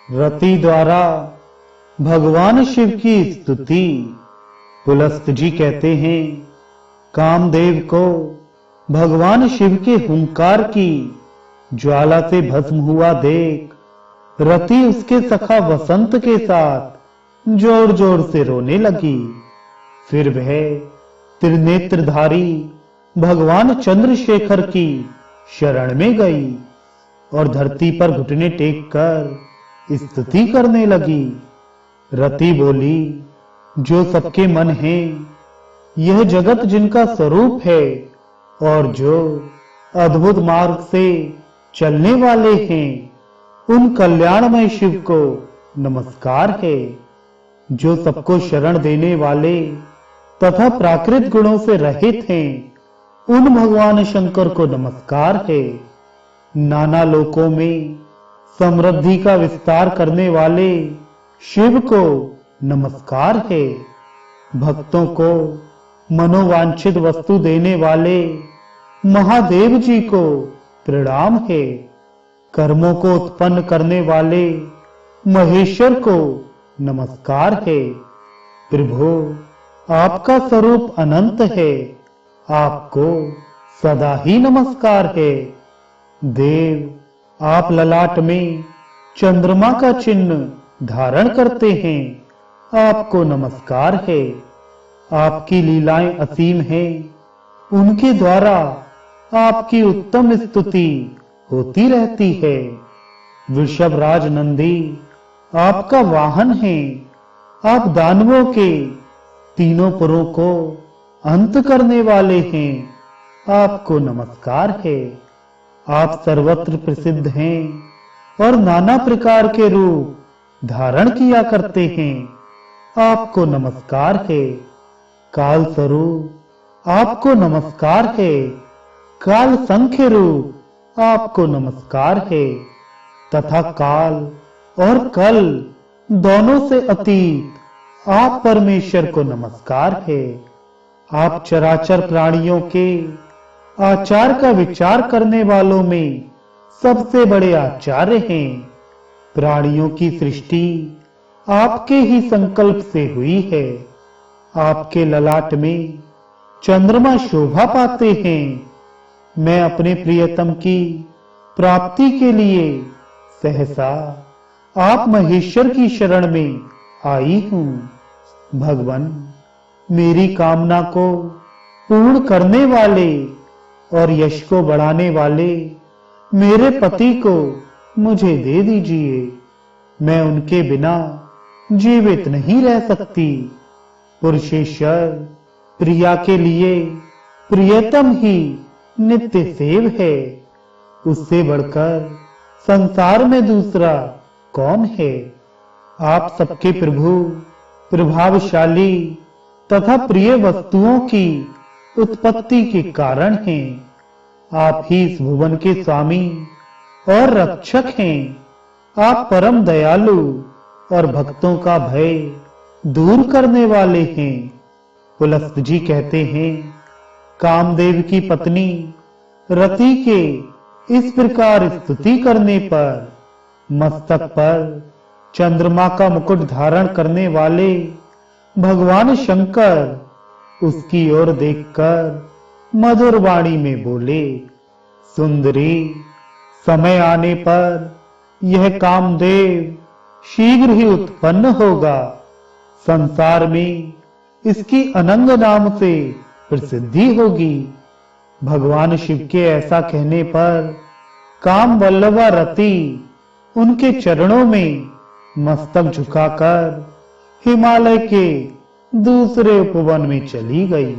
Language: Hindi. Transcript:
रति द्वारा भगवान शिव की स्तुति। पुलस्त जी कहते हैं, कामदेव को भगवान शिव के हुंकार की ज्वाला से भस्म हुआ देख रति उसके सखा वसंत के साथ जोर जोर से रोने लगी। फिर वह त्रिनेत्रधारी भगवान चंद्रशेखर की शरण में गई और धरती पर घुटने टेक कर स्तुति करने लगी। रति बोली, जो सबके मन है, यह जगत जिनका स्वरूप है और जो अद्भुत मार्ग से चलने वाले हैं, उन कल्याणमय शिव को नमस्कार है। जो सबको शरण देने वाले तथा प्राकृत गुणों से रहित हैं, उन भगवान शंकर को नमस्कार है। नाना लोकों में समृद्धि का विस्तार करने वाले शिव को नमस्कार है। भक्तों को मनोवांछित वस्तु देने वाले महादेव जी को प्रणाम है। कर्मों को उत्पन्न करने वाले महेश्वर को नमस्कार है। प्रभु, आपका स्वरूप अनंत है, आपको सदा ही नमस्कार है। देव, आप ललाट में चंद्रमा का चिन्ह धारण करते हैं, आपको नमस्कार है। आपकी लीलाएं असीम हैं, उनके द्वारा आपकी उत्तम स्तुति होती रहती है। वृषभराज नंदी आपका वाहन है। आप दानवों के तीनों पुरों को अंत करने वाले हैं, आपको नमस्कार है। आप सर्वत्र प्रसिद्ध हैं और नाना प्रकार के रूप धारण किया करते हैं, आपको नमस्कार है। काल स्वरूप आपको नमस्कार है। काल संख्य रूप आपको नमस्कार है तथा काल और कल दोनों से अतीत आप परमेश्वर को नमस्कार है। आप चराचर प्राणियों के आचार का विचार करने वालों में सबसे बड़े आचार्य हैं। प्राणियों की सृष्टि आपके ही संकल्प से हुई है। आपके ललाट में चंद्रमा शोभा पाते हैं। मैं अपने प्रियतम की प्राप्ति के लिए सहसा आप महेश्वर की शरण में आई हूं। भगवान, मेरी कामना को पूर्ण करने वाले और यश को बढ़ाने वाले मेरे पति को मुझे दे दीजिए। मैं उनके बिना जीवित नहीं रह सकती। पुरुषेश्वर, प्रिया के लिए प्रियतम ही नित्य सेव है। उससे बढ़कर संसार में दूसरा कौन है। आप सबके प्रभु, प्रभावशाली तथा प्रिय वस्तुओं की उत्पत्ति के कारण हैं। आप ही इस भुवन के स्वामी और रक्षक हैं। आप परम दयालु और भक्तों का भय दूर करने वाले हैं। पुलस्त जी कहते हैं, कामदेव की पत्नी रति के इस प्रकार स्तुति करने पर मस्तक पर चंद्रमा का मुकुट धारण करने वाले भगवान शंकर उसकी ओर देखकर मधुर वाणी में बोले, सुंदरी, समय आने पर यह कामदेव शीघ्र ही उत्पन्न होगा। संसार में इसकी अनंग नाम से प्रसिद्धि होगी। भगवान शिव के ऐसा कहने पर काम वल्लभा रति उनके चरणों में मस्तक झुकाकर हिमालय के दूसरे उपवन में चली गई।